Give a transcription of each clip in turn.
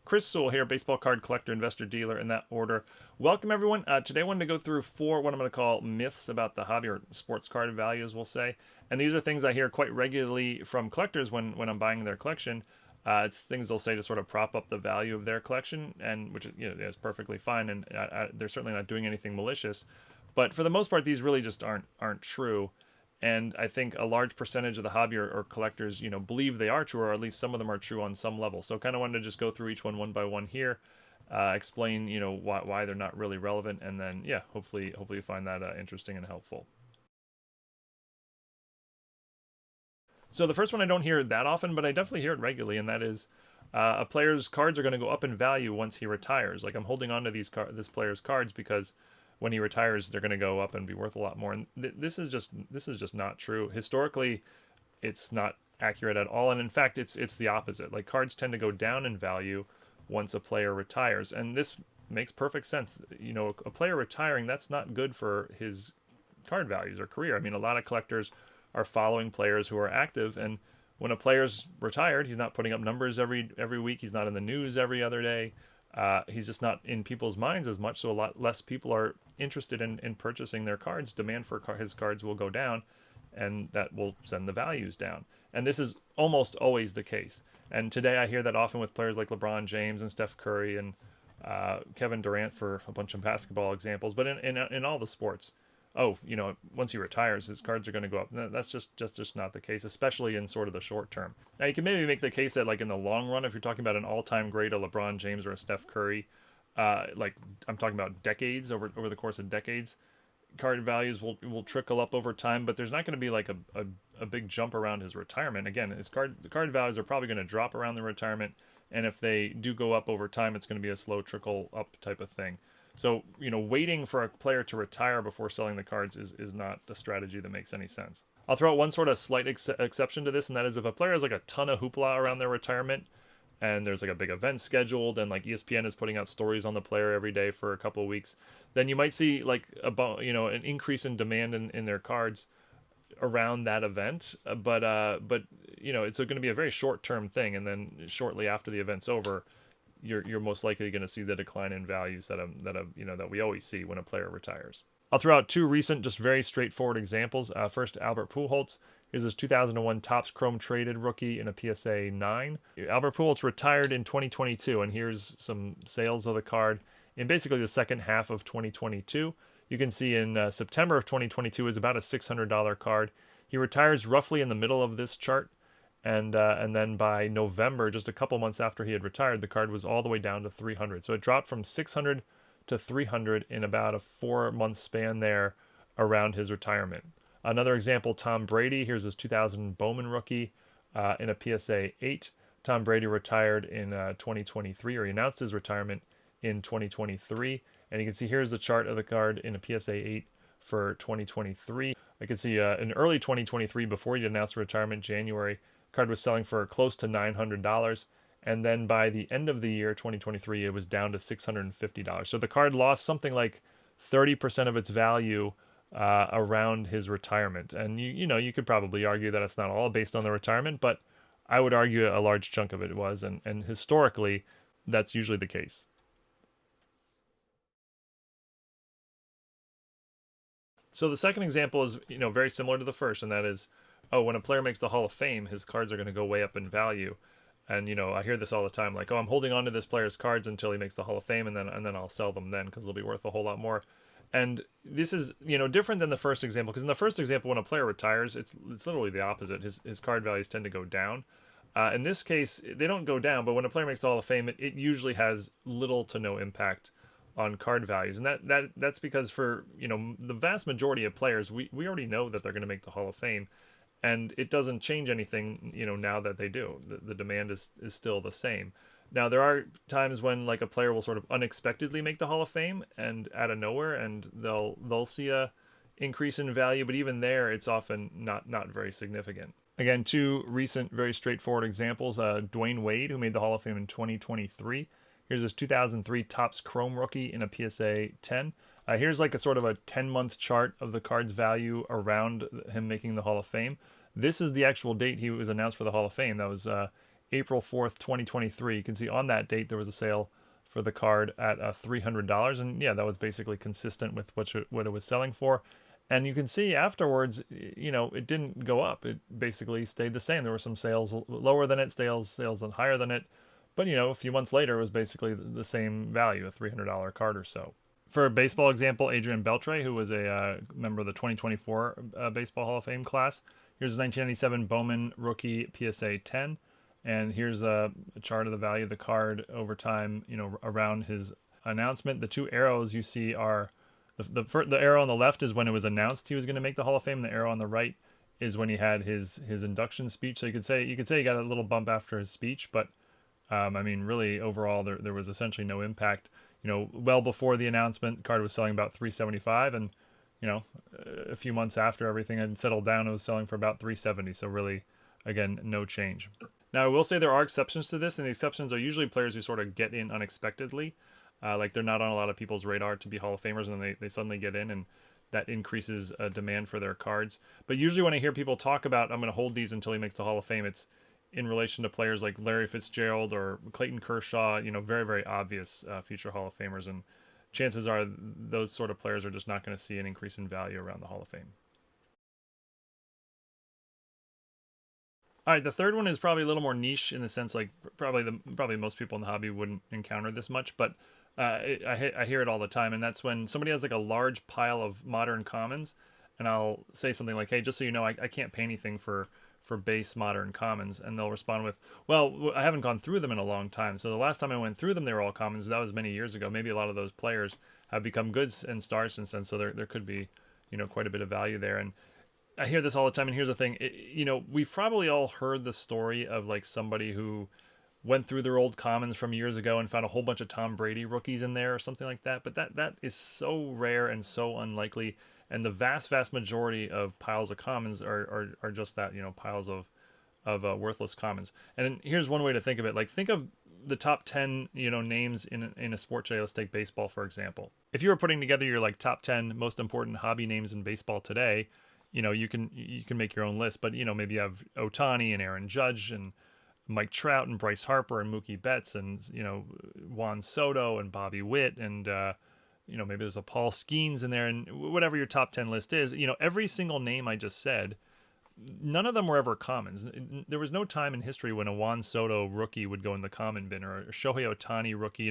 Chris Sewall here, baseball card collector, investor, dealer, in that order. Welcome, everyone. Today I wanted to go through 4 what I'm going to call myths about the hobby, or sports card values, we'll say. And these are things I hear quite regularly from collectors when I'm buying their collection. It's things they'll say to sort of prop up the value of their collection, and which is perfectly fine, and they're certainly not doing anything malicious. But for the most part, these really just aren't true. And I think a large percentage of the hobby or collectors, believe they are true, or at least some of them are true on some level. So kind of wanted to just go through each one by one here, explain, why they're not really relevant, and then, yeah, hopefully you find that interesting and helpful. So the first one I don't hear that often, but I definitely hear it regularly, and that is a player's cards are going to go up in value once he retires. Like, I'm holding on to this player's cards because when he retires, they're going to go up and be worth a lot more. And this is just not true. Historically, it's not accurate at all. And in fact, it's the opposite. Like, cards tend to go down in value once a player retires. And this makes perfect sense. A player retiring, that's not good for his card values or career. I mean, a lot of collectors are following players who are active, and when a player's retired, he's not putting up numbers every week. He's not in the news every other day. He's just not in people's minds as much, so a lot less people are interested in purchasing their cards. Demand for his cards will go down, and that will send the values down. And this is almost always the case. And today I hear that often with players like LeBron James and Steph Curry and Kevin Durant, for a bunch of basketball examples, but in all the sports. Once he retires, his cards are going to go up. That's just not the case, especially in sort of the short term. Now, you can maybe make the case that, like, in the long run, if you're talking about an all-time great, a LeBron James or a Steph Curry, like, I'm talking about decades, over the course of decades, card values will trickle up over time, but there's not going to be like a big jump around his retirement. Again, the card values are probably going to drop around the retirement, and if they do go up over time, it's going to be a slow trickle up type of thing. So, waiting for a player to retire before selling the cards is not a strategy that makes any sense. I'll throw out one sort of slight exception to this, and that is if a player has like a ton of hoopla around their retirement, and there's like a big event scheduled, and like ESPN is putting out stories on the player every day for a couple of weeks, then you might see like an increase in demand in their cards around that event. But it's going to be a very short-term thing, and then shortly after the event's over, you're most likely going to see the decline in values that we always see when a player retires. I'll throw out 2 recent, just very straightforward examples. First, Albert Pujols. Here's his 2001 Topps Chrome Traded rookie in a PSA 9. Albert Pujols retired in 2022, and here's some sales of the card in basically the second half of 2022. You can see in September of 2022 is about a $600 card. He retires roughly in the middle of this chart. And then by November, just a couple months after he had retired, the card was all the way down to 300. So it dropped from 600 to 300 in about a 4-month span there around his retirement. Another example, Tom Brady. Here's his 2000 Bowman rookie in a PSA 8. Tom Brady retired in 2023, or he announced his retirement in 2023. And you can see here's the chart of the card in a PSA 8 for 2023. I can see in early 2023, before he announced retirement, January, card was selling for close to $900, and then by the end of the year 2023 it was down to $650. So the card lost something like 30% of its value around his retirement. And you could probably argue that it's not all based on the retirement, but I would argue a large chunk of it was, and historically that's usually the case. So the second example is very similar to the first, and that is, when a player makes the Hall of Fame, his cards are going to go way up in value. And I hear this all the time, like, I'm holding on to this player's cards until he makes the Hall of Fame, and then I'll sell them then because they'll be worth a whole lot more. And this is different than the first example, because in the first example, when a player retires, it's literally the opposite. His card values tend to go down. In this case, they don't go down, but when a player makes the Hall of Fame, it usually has little to no impact on card values. And that's because for the vast majority of players, we already know that they're going to make the Hall of Fame. And it doesn't change anything, now that they do. The demand is still the same. Now, there are times when, like, a player will sort of unexpectedly make the Hall of Fame and out of nowhere, and they'll see a increase in value, but even there, it's often not very significant. Again, 2 recent, very straightforward examples. Dwayne Wade, who made the Hall of Fame in 2023. Here's his 2003 Topps Chrome rookie in a PSA 10. Here's like a sort of a 10-month chart of the card's value around him making the Hall of Fame. This is the actual date he was announced for the Hall of Fame. That was April 4th, 2023. You can see on that date there was a sale for the card at $300, and yeah, that was basically consistent with what it was selling for. And you can see afterwards, it didn't go up. It basically stayed the same. There were some sales lower than it, sales higher than it, but a few months later, it was basically the same value, a $300 card or so. For a baseball example, Adrian Beltre, who was a member of the 2024 Baseball Hall of Fame class. Here's 1997 Bowman rookie PSA 10. And here's a chart of the value of the card over time, around his announcement. The two arrows you see are the arrow on the left is when it was announced he was going to make the Hall of Fame. The arrow on the right is when he had his induction speech. So you could say he got a little bump after his speech, but really overall there was essentially no impact. Well before the announcement, the card was selling about $375, and a few months after everything had settled down, it was selling for about $370. So really, again, no change. Now, I will say there are exceptions to this, and the exceptions are usually players who sort of get in unexpectedly. Like they're not on a lot of people's radar to be Hall of Famers, and they suddenly get in, and that increases demand for their cards. But usually when I hear people talk about, I'm going to hold these until he makes the Hall of Fame, it's in relation to players like Larry Fitzgerald or Clayton Kershaw, very, very obvious future Hall of Famers. And chances are those sort of players are just not going to see an increase in value around the Hall of Fame. All right, the third one is probably a little more niche in the sense like probably most people in the hobby wouldn't encounter this much, but I hear it all the time, and that's when somebody has like a large pile of modern commons, and I'll say something like, "Hey, just so you know, I can't pay anything for base modern commons," and they'll respond with, "Well, I haven't gone through them in a long time. So the last time I went through them, they were all commons. That was many years ago. Maybe a lot of those players have become goods and stars since then. So there could be quite a bit of value there." And I hear this all the time, and here's the thing. We've probably all heard the story of like somebody who went through their old commons from years ago and found a whole bunch of Tom Brady rookies in there or something like that. But that is so rare and so unlikely. And the vast majority of piles of commons are just that, piles of worthless commons. And here's one way to think of it. Like, think of the top 10, names in a sport today. Let's take baseball, for example. If you were putting together your like top 10 most important hobby names in baseball today, you can make your own list, but maybe you have Ohtani and Aaron Judge and Mike Trout and Bryce Harper and Mookie Betts and Juan Soto and Bobby Witt and maybe there's a Paul Skeens in there, and whatever your top 10 list is, every single name I just said, none of them were ever commons. There was no time in history when a Juan Soto rookie would go in the common bin, or a Shohei Ohtani rookie.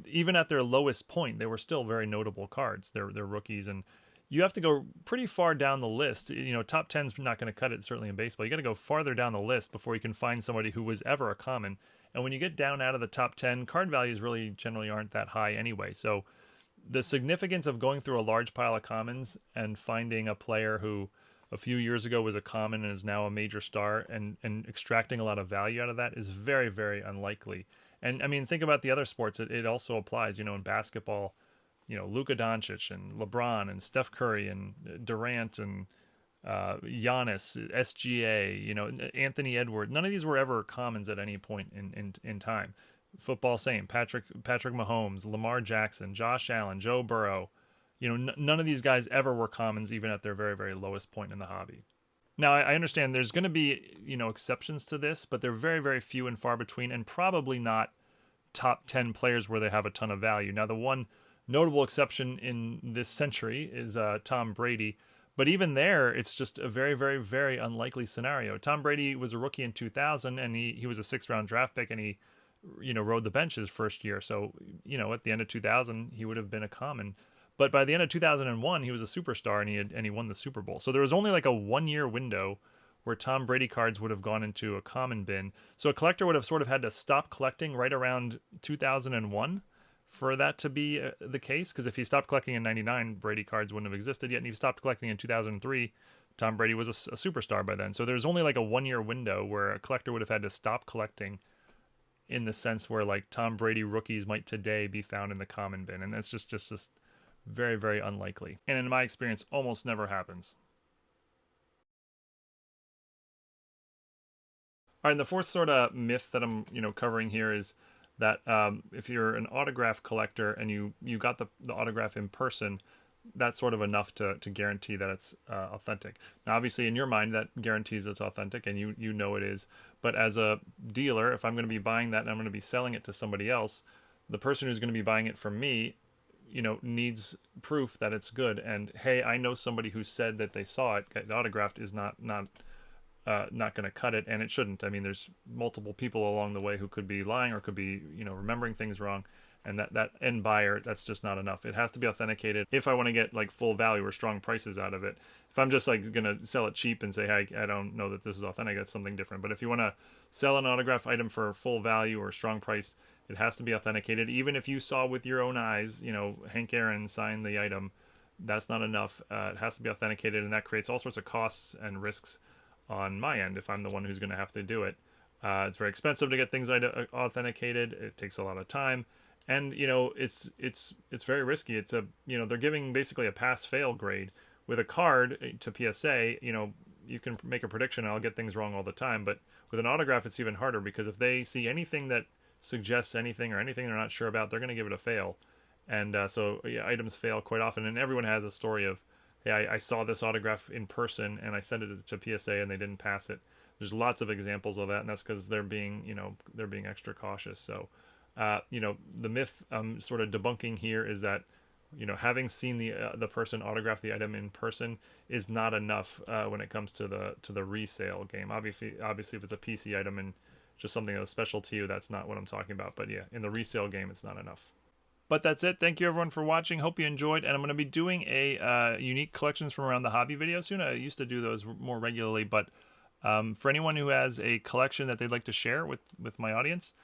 Even at their lowest point, they were still very notable cards. They're rookies, and you have to go pretty far down the list. Top 10's not going to cut it, certainly in baseball. You got to go farther down the list before you can find somebody who was ever a common. And when you get down out of the top 10, card values really generally aren't that high anyway. So the significance of going through a large pile of commons and finding a player who a few years ago was a common and is now a major star and extracting a lot of value out of that is very, very unlikely. And I mean, think about the other sports. It also applies, in basketball, Luka Doncic and LeBron and Steph Curry and Durant and Giannis, SGA, Anthony Edwards. None of these were ever commons at any point in time. Football, same. Patrick Mahomes, Lamar Jackson, Josh Allen, Joe Burrow. None of these guys ever were commons, even at their very, very lowest point in the hobby. Now, I understand there's going to be, exceptions to this, but they're very, very few and far between, and probably not top 10 players where they have a ton of value. Now, the one notable exception in this century is Tom Brady. But even there, it's just a very, very, very unlikely scenario. Tom Brady was a rookie in 2000, and he was a 6th-round draft pick, and he, rode the bench his first year. So, at the end of 2000, he would have been a common. But by the end of 2001, he was a superstar, and he won the Super Bowl. So there was only like a 1-year window where Tom Brady cards would have gone into a common bin. So a collector would have sort of had to stop collecting right around 2001 for that to be the case, because if he stopped collecting in 99, Brady cards wouldn't have existed yet, and if he stopped collecting in 2003, Tom Brady was a superstar by then. So there's only like a 1-year window where a collector would have had to stop collecting, in the sense where like Tom Brady rookies might today be found in the common bin, and that's just very, very unlikely, and in my experience almost never happens. All right, and the fourth sort of myth that I'm covering here is that if you're an autograph collector and you got the autograph in person, that's sort of enough to guarantee that it's authentic. Now, obviously, in your mind, that guarantees it's authentic, and you know it is. But as a dealer, if I'm going to be buying that and I'm going to be selling it to somebody else, the person who's going to be buying it from me, needs proof that it's good. And hey, I know somebody who said that they saw it. The autographed is not going to cut it, and it shouldn't. I mean, there's multiple people along the way who could be lying or could be, remembering things wrong. And that end buyer, that's just not enough. It has to be authenticated if I want to get like full value or strong prices out of it. If I'm just like going to sell it cheap and say, hey, I don't know that this is authentic, that's something different. But if you want to sell an autograph item for full value or strong price, it has to be authenticated. Even if you saw with your own eyes, Hank Aaron signed the item, that's not enough. It has to be authenticated, and that creates all sorts of costs and risks on my end if I'm the one who's going to have to do it. It's very expensive to get things authenticated. It takes a lot of time. And it's very risky. It's they're giving basically a pass-fail grade with a card to PSA. You can make a prediction. I'll get things wrong all the time, but with an autograph, it's even harder because if they see anything that suggests anything or anything they're not sure about, they're going to give it a fail. And so items fail quite often. And everyone has a story of, hey, I saw this autograph in person and I sent it to PSA and they didn't pass it. There's lots of examples of that, and that's because they're being extra cautious. So. The myth I'm sort of debunking here is that, having seen the person autograph the item in person is not enough when it comes to the resale game. Obviously, if it's a PC item and just something that was special to you, that's not what I'm talking about. But yeah, in the resale game, it's not enough. But that's it. Thank you everyone for watching. Hope you enjoyed, and I'm going to be doing a unique collections from around the hobby video soon. I used to do those more regularly, but for anyone who has a collection that they'd like to share with my audience.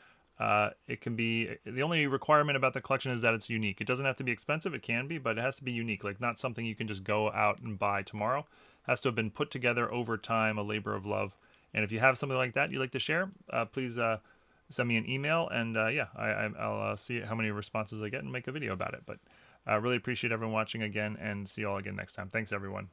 It can be, the only requirement about the collection is that it's unique. It doesn't have to be expensive. It can be, but it has to be unique. Like not something you can just go out and buy tomorrow. It has to have been put together over time, a labor of love. And if you have something like that you'd like to share, please send me an email, and I'll see how many responses I get and make a video about it. But I really appreciate everyone watching again, and see you all again next time. Thanks everyone.